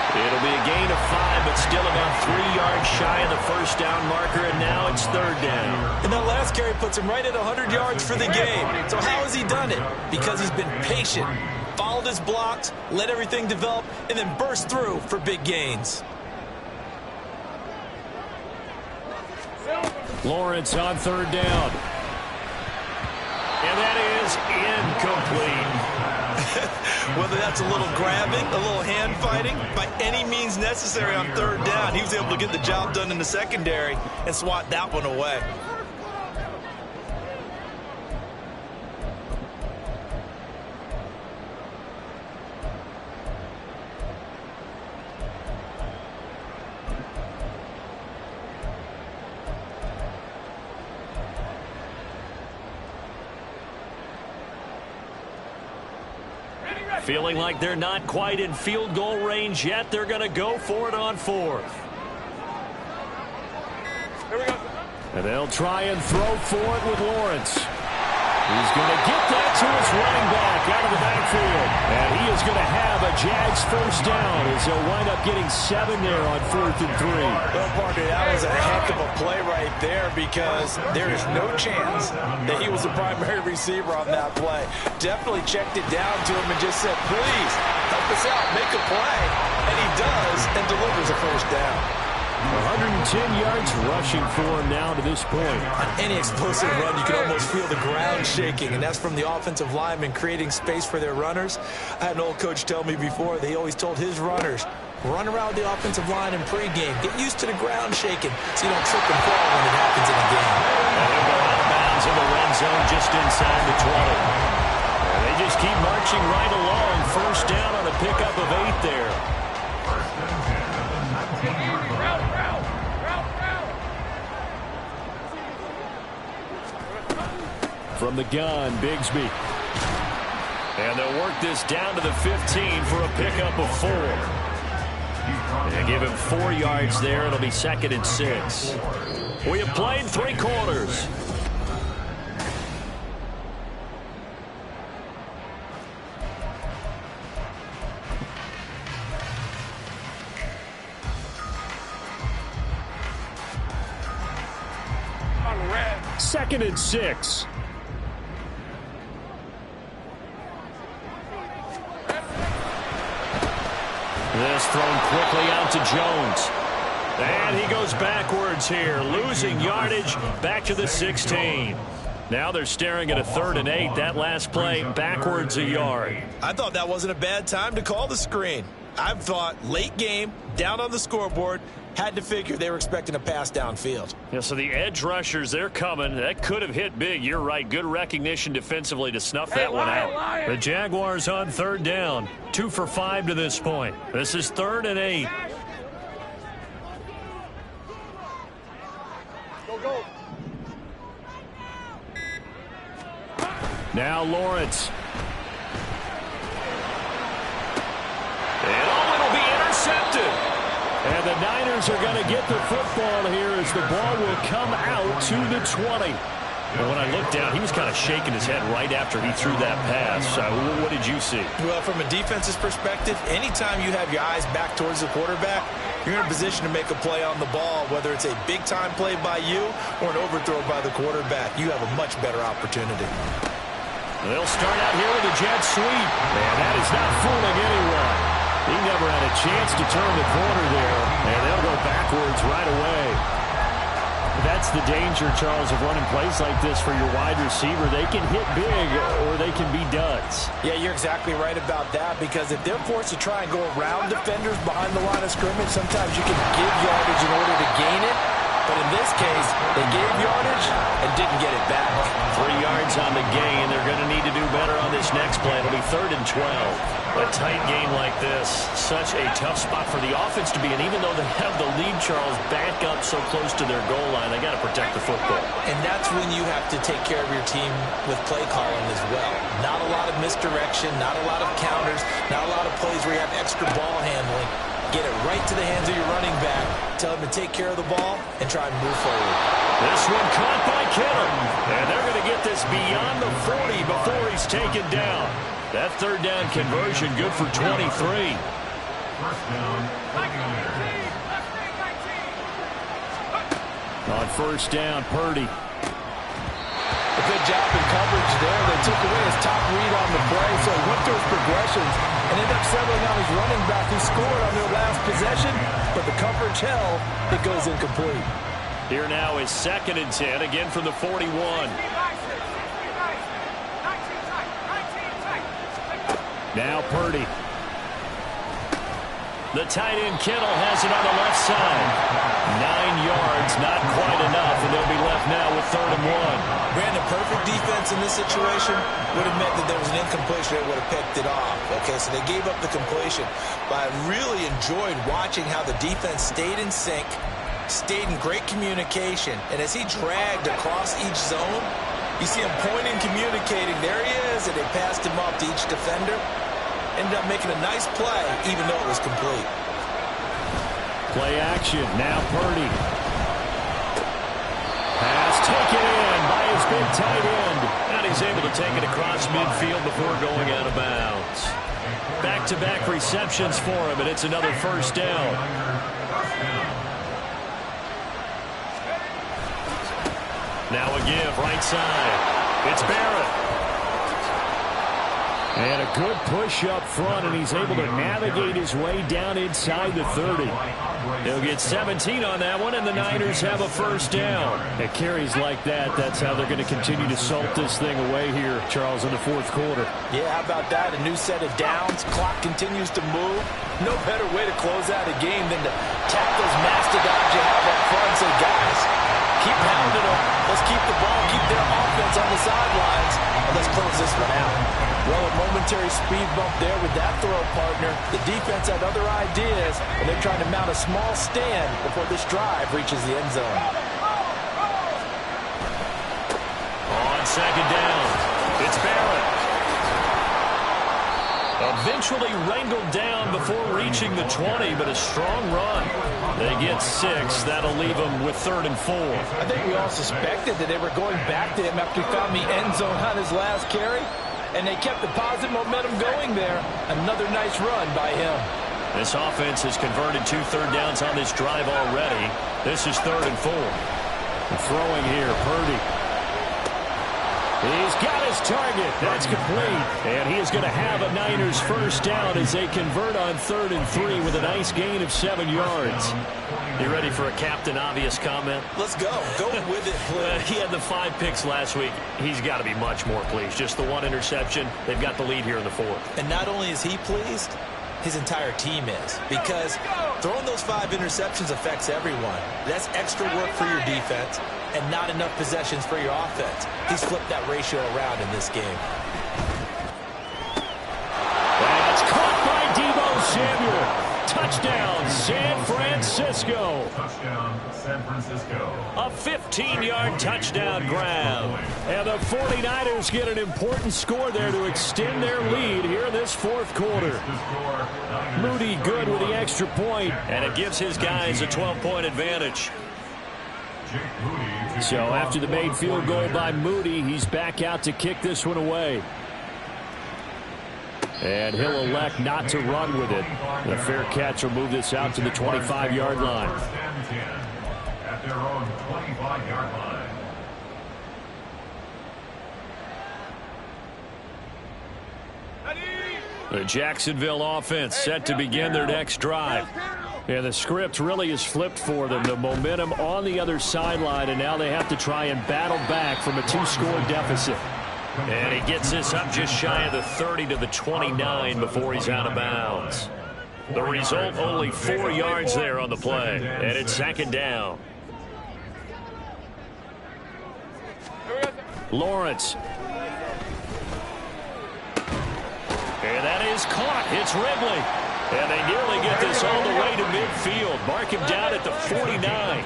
It'll be a gain of 5, but still about 3 yards shy of the first down marker, and now it's third down. And that last carry puts him right at 100 yards for the game. So how has he done it? Because he's been patient, followed his blocks, let everything develop, and then burst through for big gains. Lawrence on third down. And that is incomplete. Whether that's a little grabbing, a little hand fighting, by any means necessary on third down, he was able to get the job done in the secondary and swat that one away. Feeling like they're not quite in field goal range yet. They're going to go for it on fourth. Here we go. And they'll try and throw for it with Lawrence. He's going to get that to his running back out of the backfield. And he is going to have a Jags first down as they'll wind up getting 7 there on 4th and 3. Well, partner, that was a heck of a play right there because there is no chance that he was the primary receiver on that play. Definitely checked it down to him and just said, please, help us out, make a play. And he does and delivers a first down. 110 yards rushing for him now to this point. On any explosive run, you can almost feel the ground shaking, and that's from the offensive linemen creating space for their runners. I had an old coach tell me before, they always told his runners, run around the offensive line in pregame. Get used to the ground shaking so you don't trip and fall when it happens in a game. And they'll go out of bounds in the red zone just inside the 20. And they just keep marching right along. First down on a pickup of 8 there. From the gun, Bigsby. And they'll work this down to the 15 for a pickup of 4. They give him 4 yards there. It'll be 2nd and 6. We have played 3 quarters. Second and 6. This thrown quickly out to Jones. And he goes backwards here, losing yardage back to the 16. Now they're staring at a 3rd and 8. That last play backwards a yard. I thought that wasn't a bad time to call the screen. I thought late game, down on the scoreboard, had to figure they were expecting a pass downfield. Yeah, so the edge rushers, they're coming. That could have hit big. You're right. Good recognition defensively to snuff that one out. The Jaguars on 3rd down. 2 for 5 to this point. This is 3rd and 8. Go. Now Lawrence. And it'll be intercepted. And the Niners are going to get the football here as the ball will come out to the 20. And when I looked down, he was kind of shaking his head right after he threw that pass. What did you see? Well, from a defense's perspective, anytime you have your eyes back towards the quarterback, you're in a position to make a play on the ball, whether it's a big-time play by you or an overthrow by the quarterback. You have a much better opportunity. They'll start out here with a jet sweep. And that is not fooling anyone. He never had a chance to turn the corner there, and they'll go backwards right away. That's the danger, Charles, of running plays like this for your wide receiver. They can hit big or they can be duds. Yeah, you're exactly right about that, because if they're forced to try and go around defenders behind the line of scrimmage, sometimes you can give yardage in order to gain it. But in this case, they gave yardage and didn't get it back. 3 yards on the gain. They're going to need to do better on this next play. It'll be 3rd and 12. A tight game like this, such a tough spot for the offense to be in. Even though they have the lead, Charles, back up so close to their goal line, they got to protect the football. And that's when you have to take care of your team with play calling as well. Not a lot of misdirection, not a lot of counters, not a lot of plays where you have extra ball handling. Get it right to the hands of your running back. Tell him to take care of the ball and try and move forward. This one caught by Kittle. And they're going to get this beyond the 40 before he's taken down. That 3rd down conversion good for 23. First down, 49ers. On 1st down, Purdy. A good job in coverage there. They took away his top read on the play, so he went through his progressions and ended up settling on his running back who scored on their last possession, but the coverage held. It goes incomplete. Here now is 2nd and 10, again from the 41. Now Purdy. The tight end Kittle has it on the left side. 9 yards, not quite enough, and they'll be left now with 3rd and 1. Brandon, perfect defense in this situation would have meant that there was an incompletion. They would have picked it off. Okay, so they gave up the completion. But I really enjoyed watching how the defense stayed in sync, stayed in great communication, and as he dragged across each zone, you see him pointing, communicating. There he is, and they passed him up to each defender. Ended up making a nice play, even though it was complete. Play action. Now Purdy. Pass taken in by his big tight end. And he's able to take it across midfield before going out of bounds. Back-to-back receptions for him, and it's another 1st down. Now a give, right side. It's Barrett. And a good push up front, and he's able to navigate his way down inside the 30. They'll get 17 on that one, and the Niners have a 1st down. At carries like that, that's how they're going to continue to salt this thing away here, Charles, in the 4th quarter. Yeah, how about that? A new set of downs. Clock continues to move. No better way to close out a game than to tap those mastodons you have up front and say, guys, keep pounding them. Let's keep the ball, keep their offense on the sidelines, and let's close this one out. Well, a momentary speed bump there with that throw partner. The defense had other ideas, and they're trying to mount a small stand before this drive reaches the end zone. On 2nd down, it's Barrett. Eventually wrangled down before reaching the 20, but a strong run. They get 6. That'll leave them with 3rd and 4. I think we all suspected that they were going back to him after he found the end zone on his last carry, and they kept the positive momentum going there. Another nice run by him. This offense has converted 2 third downs on this drive already. This is 3rd and 4. Throwing here, Purdy. He's got his target. That's complete. And he is going to have a Niners 1st down as they convert on 3rd and 3 with a nice gain of 7 yards. You ready for a Captain Obvious comment? Let's go. Go with it, please. He had the 5 picks last week. He's got to be much more pleased. Just the 1 interception. They've got the lead here in the 4th. And not only is he pleased, his entire team is. Because throwing those 5 interceptions affects everyone. That's extra work for your defense and not enough possessions for your offense. He's flipped that ratio around in this game. That's caught by Deebo Samuel. Touchdown, San Francisco. Touchdown, San Francisco. A 15-yard touchdown grab. And the 49ers get an important score there to extend their lead here in this 4th quarter. Moody good with the extra point, and it gives his guys a 12-point advantage. So after the made field goal by Moody, he's back out to kick this one away. And he'll elect not to run with it. The fair catch will move this out to the 25-yard line. First and 10 at their own 25-yard line. The Jacksonville offense set to begin their next drive. Yeah, the script really is flipped for them. The momentum on the other sideline, and now they have to try and battle back from a 2-score deficit. And he gets this up just shy of the 30 to the 29 before he's out of bounds. The result, only 4 yards there on the play, and it's second down. Lawrence. And that is caught. It's Ridley. And they nearly get this all the way to midfield. Mark him down at the 49.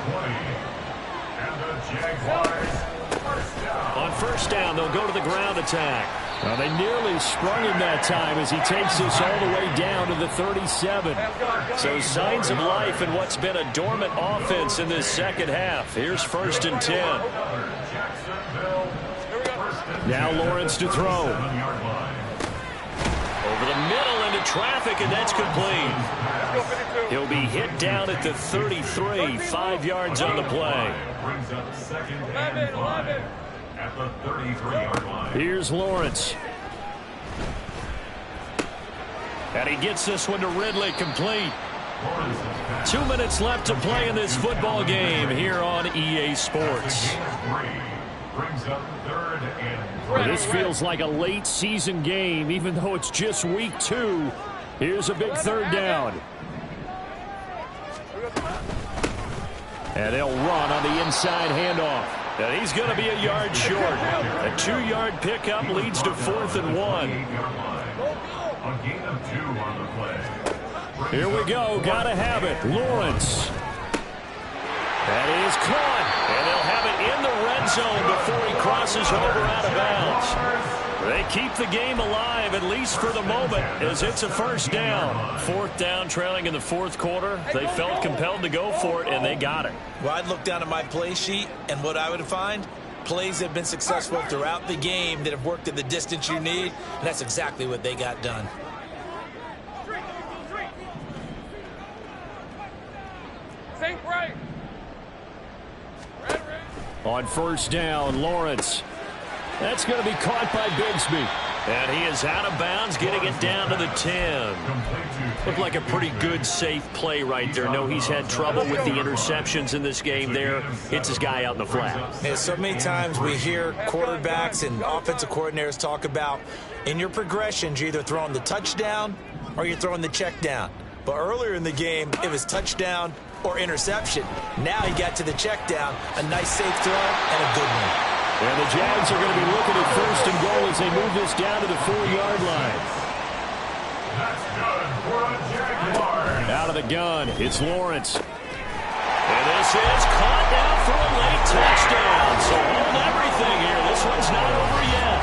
On first down, they'll go to the ground attack. Well, they nearly sprung him that time as he takes this all the way down to the 37. So signs of life in what's been a dormant offense in this second half. Here's first and 10. Now Lawrence to throw. Over the middle into traffic, and that's complete. He'll be hit down at the 33, 5 yards on the play. Brings up second and 5 at the 33-yard line. Here's Lawrence. And he gets this one to Ridley, complete. 2 minutes left to play in this football game here on EA Sports. Brings up third and 3. This feels like a late season game, even though it's just week 2. Here's a big third down. And they'll run on the inside handoff. And he's going to be a yard short. A 2-yard pickup leads to 4th and 1. A gain of 2 on the play. Here we go. Got to have it. Lawrence. That is caught. And they'll have it in the red zone before he crosses over out of bounds. They keep the game alive, at least for the moment, as it's a first down. 4th down, trailing in the 4th quarter. They felt compelled to go for it, and they got it. Well, I'd look down at my play sheet, and what I would find, plays that have been successful throughout the game that have worked at the distance you need, and that's exactly what they got done. Think right. On first down, Lawrence. That's going to be caught by Bigsby. And he is out of bounds, getting it down to the 10. Looked like a pretty good, safe play right there. No, he's had trouble with the interceptions in this game there. Hits his guy out in the flat. Yeah, so many times we hear quarterbacks and offensive coordinators talk about in your progressions, you're either throwing the touchdown or you're throwing the check down. But earlier in the game, it was touchdown or interception. Now he got to the check down, a nice safe throw, and a good one. And the Jags are going to be looking at first and goal as they move this down to the 4-yard line. That's good for a Jaguar. Out of the gun, it's Lawrence. And this is caught now for a late touchdown. So hold everything here. This one's not over yet.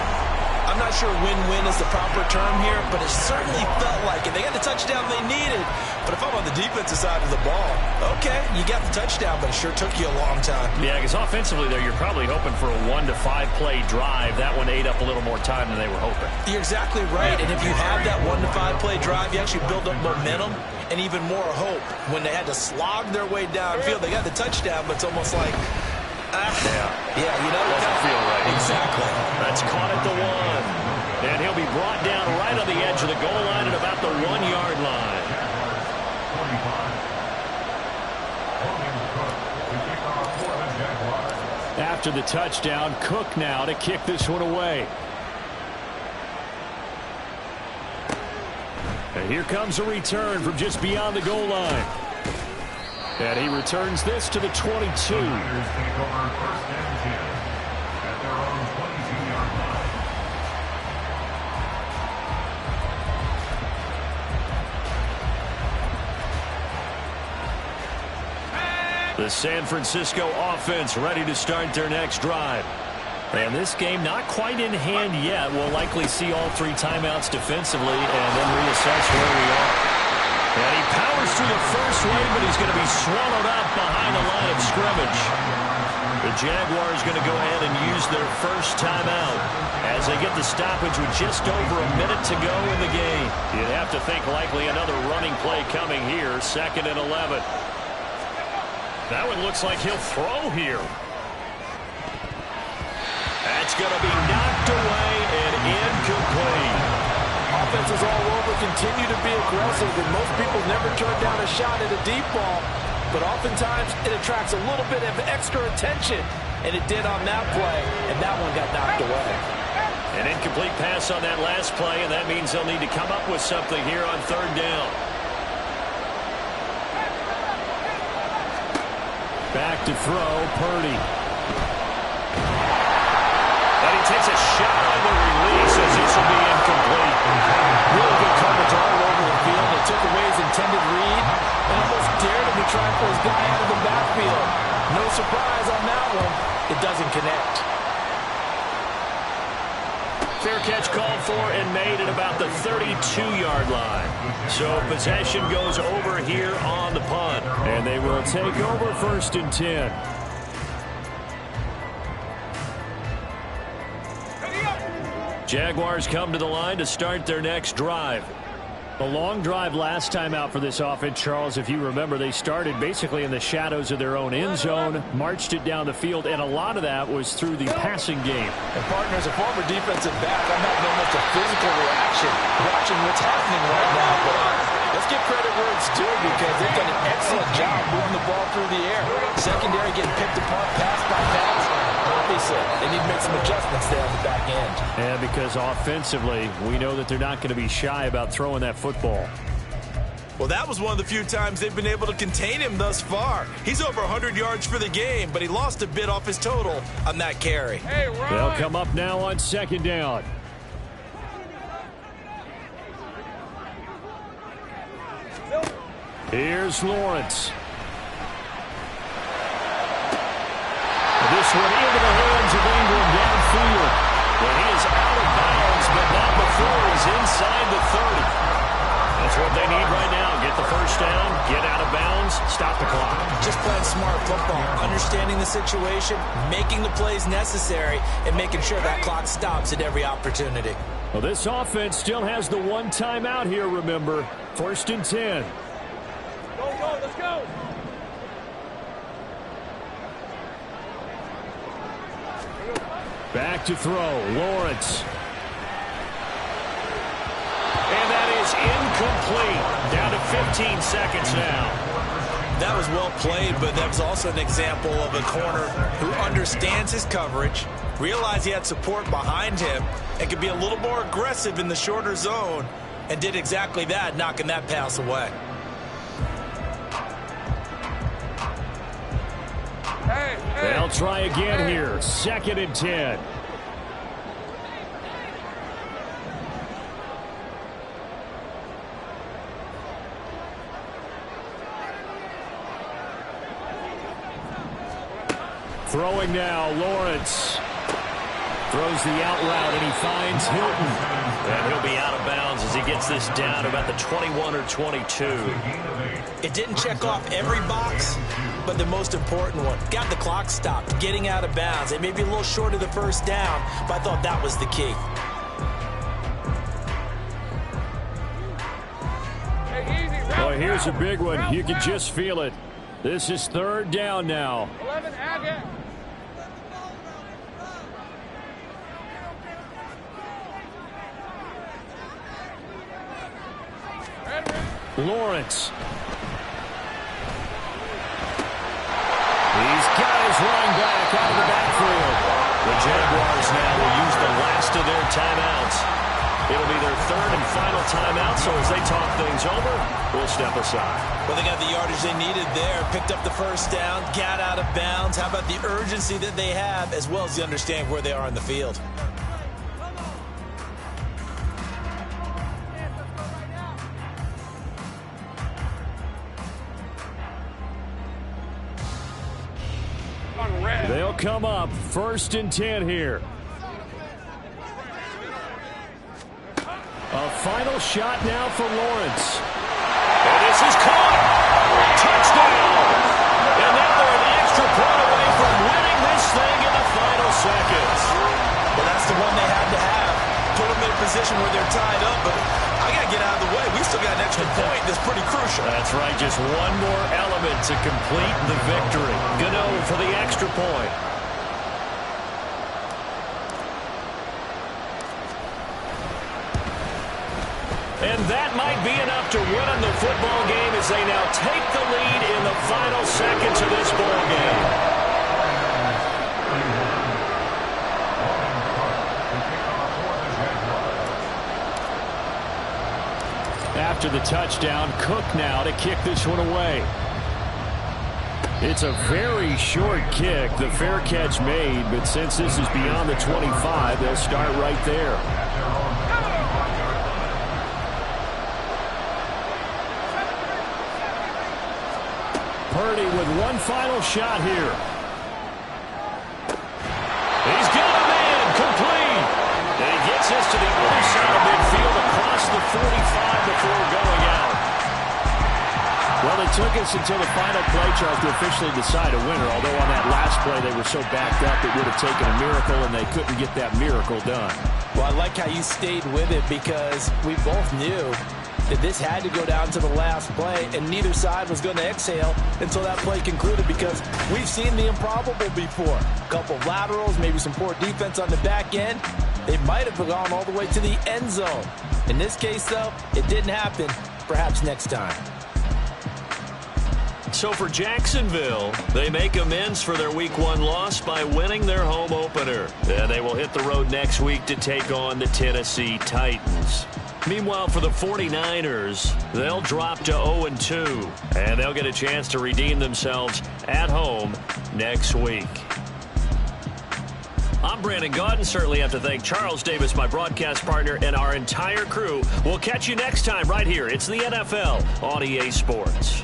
I'm not sure win-win is the proper term here, but it certainly felt like it. They got the touchdown they needed. But if I'm on the defensive side of the ball, okay, you got the touchdown, but it sure took you a long time. Yeah, because offensively there, you're probably hoping for a 1 to 5 play drive. That one ate up a little more time than they were hoping. You're exactly right. And if you have that 1 to 5 play drive, you actually build up momentum and even more hope. When they had to slog their way downfield, they got the touchdown, but it's almost like, yeah, you know, Doesn't feel right. Exactly. That's caught at the 1. And he'll be brought down right on the edge of the goal line at about the 1-yard line. After the touchdown, Cook now to kick this one away. And here comes a return from just beyond the goal line. And he returns this to the 22. The San Francisco offense ready to start their next drive. And this game not quite in hand yet. We'll likely see all 3 timeouts defensively and then reassess where we are. And he powers through the first wave, but he's going to be swallowed up behind the line of scrimmage. The Jaguars going to go ahead and use their first timeout as they get the stoppage with just over a minute to go in the game. You'd have to think likely another running play coming here, 2nd and 11. That one looks like he'll throw here. That's going to be knocked away and incomplete. offenses all over continue to be aggressive, and most people never turn down a shot at a deep ball. But oftentimes, it attracts a little bit of extra attention, and it did on that play, and that one got knocked away. An incomplete pass on that last play, and that means they'll need to come up with something here on third down. Back to throw, Purdy. And he takes a shot on the release as this will be incomplete. Really good coverage all over the field. They took away his intended read and almost dared him to try and pull his guy out of the backfield. No surprise on that one. It doesn't connect. Fair catch called for and made at about the 32-yard line. So possession goes over here on the punt. And they will take over 1st and 10. Jaguars come to the line to start their next drive. A long drive last time out for this offense, Charles. If you remember, they started basically in the shadows of their own end zone, marched it down the field, and a lot of that was through the passing game. And partner, as a former defensive back, I'm having almost a physical reaction watching what's happening right now. But let's give credit where it's due because they've done an excellent job moving the ball through the air. Secondary getting picked apart pass by pass. Obviously, they need to make some adjustments there on the back end. And because offensively, we know that they're not going to be shy about throwing that football. Well, that was one of the few times they've been able to contain him thus far. He's over 100 yards for the game, but he lost a bit off his total on that carry. Hey, Ryan. They'll come up now on 2nd down. Here's Lawrence. This one into the hands of Ingram downfield. Well, he is out of bounds, but not before he's inside the 30. That's what they need right now. Get the first down, get out of bounds, stop the clock. Just playing smart football, understanding the situation, making the plays necessary, and making sure that clock stops at every opportunity. Well, this offense still has the one timeout here, remember. 1st and 10. Go, let's go. Back to throw, Lawrence. And that is incomplete. Down to 15 seconds now. That was well played, but that was also an example of a corner who understands his coverage, realized he had support behind him, and could be a little more aggressive in the shorter zone, and did exactly that, knocking that pass away. They'll try again here. 2nd and 10. Throwing now, Lawrence. Throws the out route, and he finds Hilton. And he'll be out of bounds as he gets this down about the 21 or 22. It didn't check off every box, but the most important one. Got the clock stopped, getting out of bounds. It may be a little short of the first down, but I thought that was the key. Boy, here's a big one. You can just feel it. This is 3rd down now. 11, Agate. Lawrence. He's got his running back out of the backfield. The Jaguars now will use the last of their timeouts. It'll be their 3rd and final timeout, so as they talk things over, we'll step aside. Well, they got the yardage they needed there, picked up the first down, got out of bounds. How about the urgency that they have, as well as the understanding where they are in the field? They'll come up 1st and 10 here. A final shot now for Lawrence. And this is caught. Touchdown. And now they're an extra point away from winning this thing in the final seconds. Well, that's the one they had to have. Put them in a position where they're tied up, but I got to get out of the way. We still got an extra point that's pretty crucial. That's right. Just one more element to complete the victory. Gano for the extra point. And that might be enough to win them the football game as they now take the lead in the final seconds of this ball game. After the touchdown, Cook now to kick this one away. It's a very short kick. The fair catch made, but since this is beyond the 25, they'll start right there. Purdy with one final shot here. He's got him in, complete. And he gets this to the other side of midfield across the 45 before going out. Well, it took us until the final play chart to officially decide a winner, although on that last play they were so backed up it would have taken a miracle, and they couldn't get that miracle done. Well, I like how you stayed with it because we both knew that this had to go down to the last play, and neither side was going to exhale until that play concluded because we've seen the improbable before. A couple of laterals, maybe some poor defense on the back end. They might have gone all the way to the end zone. In this case, though, it didn't happen. Perhaps next time. So for Jacksonville, they make amends for their Week 1 loss by winning their home opener. And they will hit the road next week to take on the Tennessee Titans. Meanwhile, for the 49ers, they'll drop to 0-2, and they'll get a chance to redeem themselves at home next week. I'm Brandon Gaudin. Certainly have to thank Charles Davis, my broadcast partner, and our entire crew. We'll catch you next time right here. It's the NFL on EA Sports.